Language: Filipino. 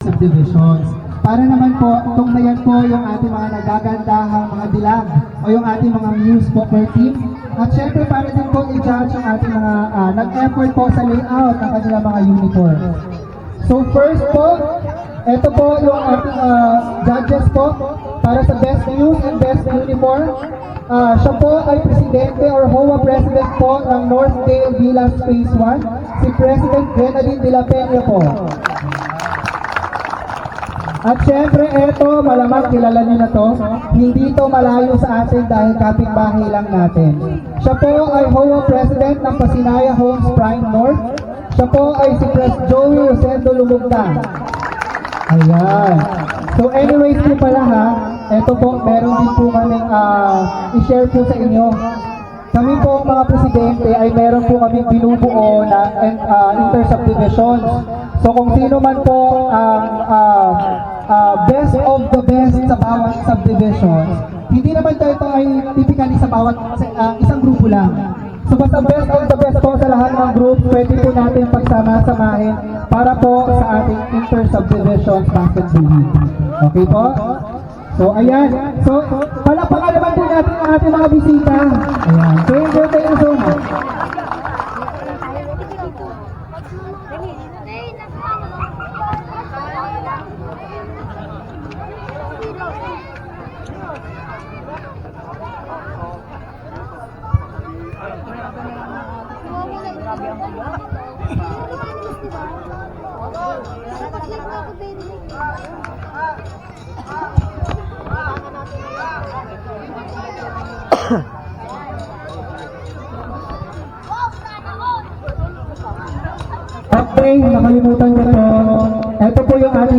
subdivisions. Para naman po, tunghayan po yung ating mga nagagandahang mga dilag o yung ating mga muse po per team. At syempre para din po i-judge yung ating mga nag-effort po sa layout ng kanilang mga uniform. So first po, ito po yung ating judges po para sa best muse and best uniform. Siya po ay presidente or HOA president po ng Northdale Villas Phase 1, si President Grenadine de la Peña po. At syempre, eto, malamang kilala niyo na to, hindi to malayo sa atin dahil kapitbahay lang natin. Siya po ay HOA President ng Pasinaya Homes Prime North. Siya po ay si Pres Joey Rosendo Lumugda. Ayan. So anyways po pala ha, eto po, meron din po kaming i-share po sa inyo. Kami po mga presidente ay meron po kaming binubuo na inter-subdivisions. So kung sino man po ang best of the best sa bawat subdivision, hindi naman tayo ito ay typically sa bawat isang grupo lang. So basta best of the best po sa lahat ng group, pwede po natin pagsama-samahin para po sa ating inter-subdivisions basketball league. Okay po? So ayan, so palakpakan naman po natin ang ating mga bisita. Ayan, thank you so much. Okay, nakalimutan ko to. Ito po yung ating